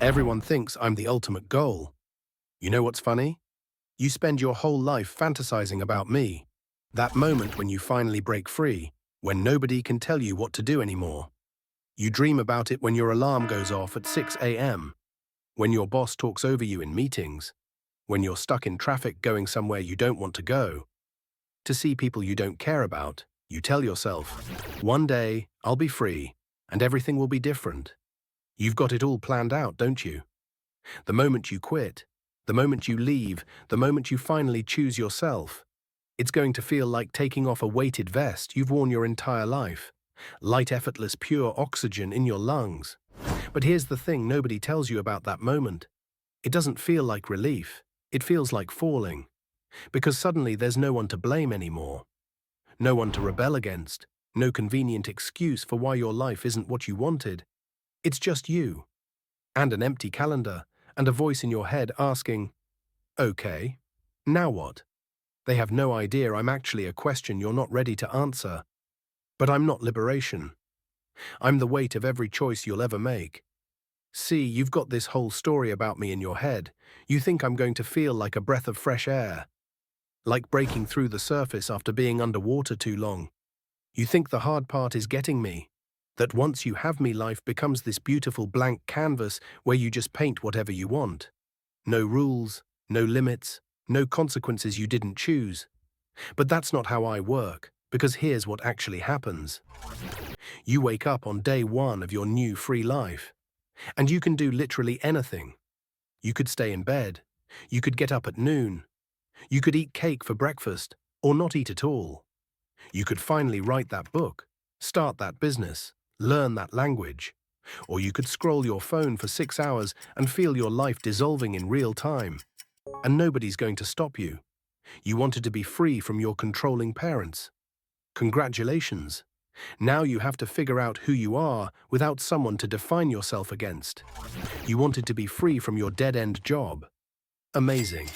Everyone thinks I'm the ultimate goal. You know what's funny? You spend your whole life fantasizing about me. That moment when you finally break free, when nobody can tell you what to do anymore. You dream about it when your alarm goes off at 6 a.m., when your boss talks over you in meetings, when you're stuck in traffic going somewhere you don't want to go. To see people you don't care about, you tell yourself, one day I'll be free and everything will be different. You've got it all planned out, don't you? The moment you quit, the moment you leave, the moment you finally choose yourself, it's going to feel like taking off a weighted vest you've worn your entire life. Light, effortless, pure oxygen in your lungs. But here's the thing nobody tells you about that moment. It doesn't feel like relief. It feels like falling. Because suddenly there's no one to blame anymore. No one to rebel against. No convenient excuse for why your life isn't what you wanted. It's just you. And an empty calendar. And a voice in your head asking, okay, now what? They have no idea I'm actually a question you're not ready to answer. But I'm not liberation. I'm the weight of every choice you'll ever make. See, you've got this whole story about me in your head. You think I'm going to feel like a breath of fresh air, like breaking through the surface after being underwater too long. You think the hard part is getting me, that once you have me, life becomes this beautiful blank canvas where you just paint whatever you want. No rules, no limits, no consequences you didn't choose. But that's not how I work, because here's what actually happens. You wake up on day one of your new free life, and you can do literally anything. You could stay in bed. You could get up at noon. You could eat cake for breakfast, or not eat at all. You could finally write that book, start that business, learn that language. Or you could scroll your phone for 6 hours and feel your life dissolving in real time. And nobody's going to stop you. You wanted to be free from your controlling parents. Congratulations. Now you have to figure out who you are without someone to define yourself against. You wanted to be free from your dead-end job. Amazing.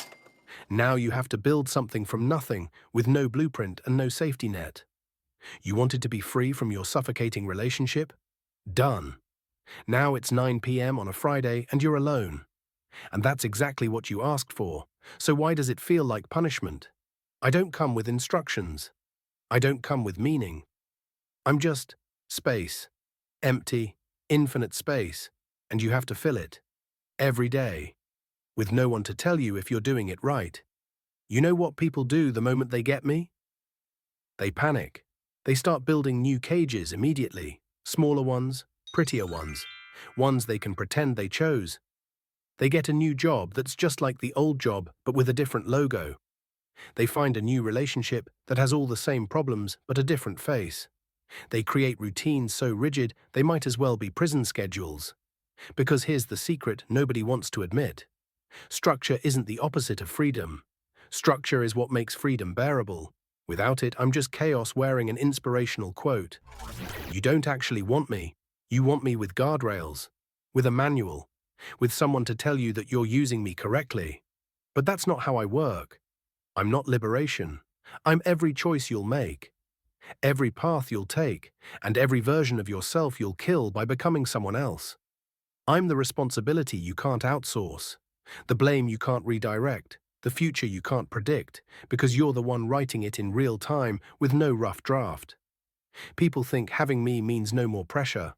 Now you have to build something from nothing with no blueprint and no safety net. You wanted to be free from your suffocating relationship? Done. Now it's 9 p.m. on a Friday and you're alone. And that's exactly what you asked for. So why does it feel like punishment? I don't come with instructions. I don't come with meaning. I'm just space. Empty, infinite space. And you have to fill it. Every day. With no one to tell you if you're doing it right. You know what people do the moment they get me? They panic. They start building new cages immediately. Smaller ones, prettier ones. Ones they can pretend they chose. They get a new job that's just like the old job but with a different logo. They find a new relationship that has all the same problems but a different face. They create routines so rigid they might as well be prison schedules. Because here's the secret nobody wants to admit. Structure isn't the opposite of freedom. Structure is what makes freedom bearable. Without it, I'm just chaos wearing an inspirational quote. You don't actually want me. You want me with guardrails, with a manual, with someone to tell you that you're using me correctly. But that's not how I work. I'm not liberation. I'm every choice you'll make, every path you'll take, and every version of yourself you'll kill by becoming someone else. I'm the responsibility you can't outsource, the blame you can't redirect, the future you can't predict, because you're the one writing it in real time with no rough draft. People think having me means no more pressure.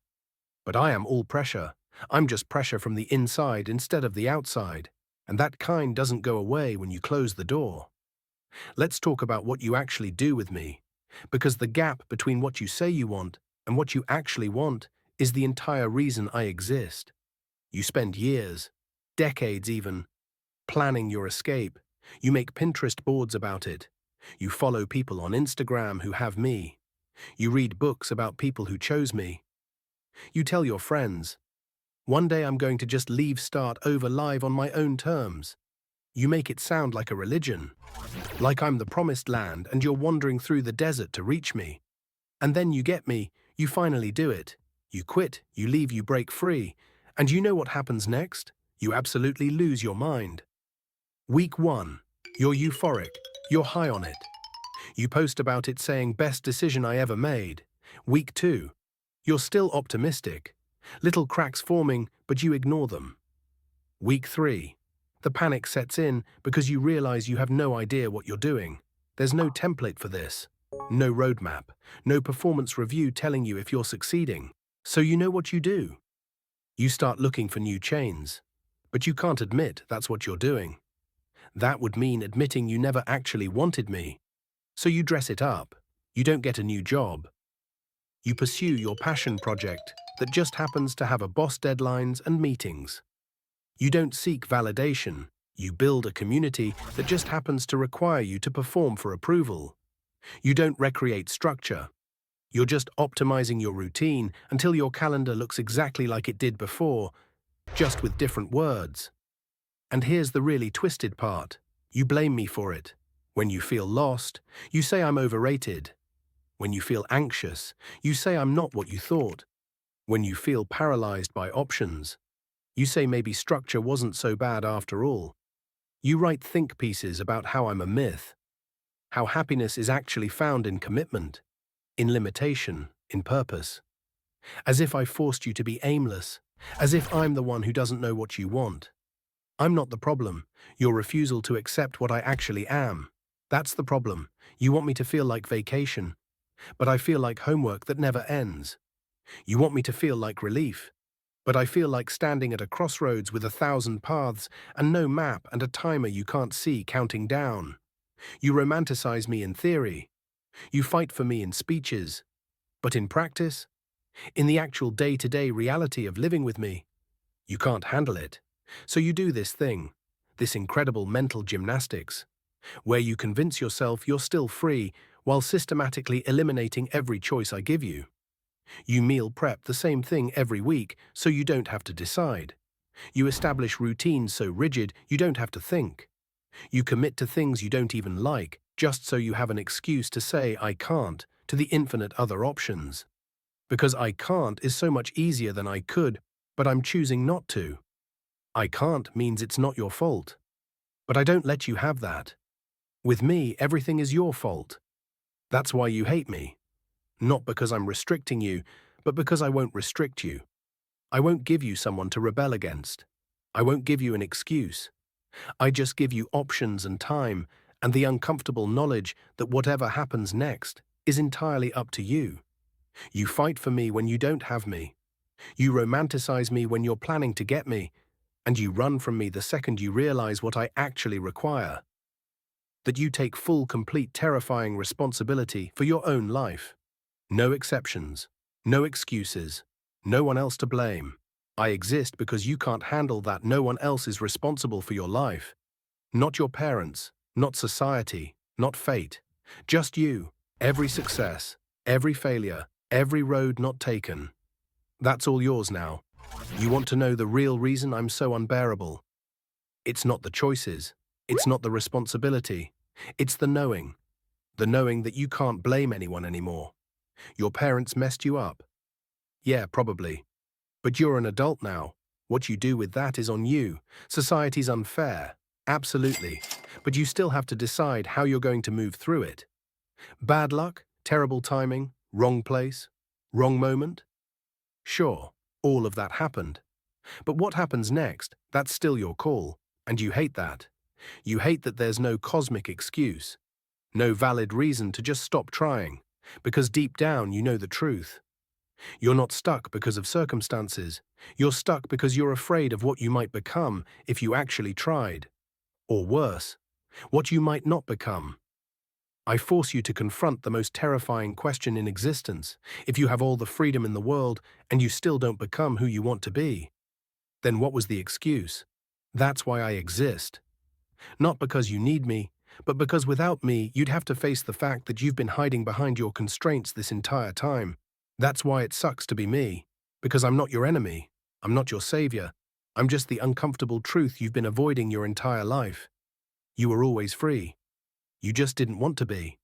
But I am all pressure. I'm just pressure from the inside instead of the outside. And that kind doesn't go away when you close the door. Let's talk about what you actually do with me. Because the gap between what you say you want and what you actually want is the entire reason I exist. You spend years, decades even, planning your escape. You make Pinterest boards about it. You follow people on Instagram who have me. You read books about people who chose me. You tell your friends, one day I'm going to just leave, start over live on my own terms. You make it sound like a religion, like I'm the promised land and you're wandering through the desert to reach me. And then you get me, you finally do it. You quit, you leave, you break free. And you know what happens next? You absolutely lose your mind. Week 1, you're euphoric, you're high on it. You post about it saying, best decision I ever made. Week 2, you're still optimistic. Little cracks forming, but you ignore them. Week 3. The panic sets in because you realize you have no idea what you're doing. There's no template for this. No roadmap. No performance review telling you if you're succeeding. So you know what you do. You start looking for new chains. But you can't admit that's what you're doing. That would mean admitting you never actually wanted me. So you dress it up. You don't get a new job. You pursue your passion project that just happens to have a boss, deadlines, and meetings. You don't seek validation. You build a community that just happens to require you to perform for approval. You don't recreate structure. You're just optimizing your routine until your calendar looks exactly like it did before, just with different words. And here's the really twisted part. You blame me for it. When you feel lost, you say I'm overrated. When you feel anxious, you say I'm not what you thought. When you feel paralyzed by options, you say maybe structure wasn't so bad after all. You write think pieces about how I'm a myth, how happiness is actually found in commitment, in limitation, in purpose. As if I forced you to be aimless, as if I'm the one who doesn't know what you want. I'm not the problem, your refusal to accept what I actually am. That's the problem. You want me to feel like vacation, but I feel like homework that never ends. You want me to feel like relief, but I feel like standing at a crossroads with 1,000 paths and no map and a timer you can't see counting down. You romanticize me in theory. You fight for me in speeches. But in practice, in the actual day-to-day reality of living with me, you can't handle it. So you do this thing, this incredible mental gymnastics, where you convince yourself you're still free while systematically eliminating every choice I give you. You meal prep the same thing every week so you don't have to decide. You establish routines so rigid you don't have to think. You commit to things you don't even like, just so you have an excuse to say I can't to the infinite other options. Because I can't is so much easier than I could, but I'm choosing not to. I can't means it's not your fault. But I don't let you have that. With me, everything is your fault. That's why you hate me. Not because I'm restricting you, but because I won't restrict you. I won't give you someone to rebel against. I won't give you an excuse. I just give you options and time, and the uncomfortable knowledge that whatever happens next is entirely up to you. You fight for me when you don't have me. You romanticize me when you're planning to get me, and you run from me the second you realize what I actually require. That you take full, complete, terrifying responsibility for your own life. No exceptions, no excuses, no one else to blame. I exist because you can't handle that no one else is responsible for your life. Not your parents, not society, not fate. Just you, every success, every failure, every road not taken. That's all yours now. You want to know the real reason I'm so unbearable? It's not the choices. It's not the responsibility. It's the knowing. The knowing that you can't blame anyone anymore. Your parents messed you up. Yeah, probably. But you're an adult now. What you do with that is on you. Society's unfair. Absolutely. But you still have to decide how you're going to move through it. Bad luck, terrible timing, wrong place, wrong moment? Sure, all of that happened. But what happens next, that's still your call. And you hate that. You hate that there's no cosmic excuse. No valid reason to just stop trying. Because deep down you know the truth. You're not stuck because of circumstances. You're stuck because you're afraid of what you might become if you actually tried. Or worse, what you might not become. I force you to confront the most terrifying question in existence. If you have all the freedom in the world and you still don't become who you want to be, then what was the excuse? That's why I exist. Not because you need me, but because without me, you'd have to face the fact that you've been hiding behind your constraints this entire time. That's why it sucks to be me. Because I'm not your enemy. I'm not your savior. I'm just the uncomfortable truth you've been avoiding your entire life. You were always free. You just didn't want to be.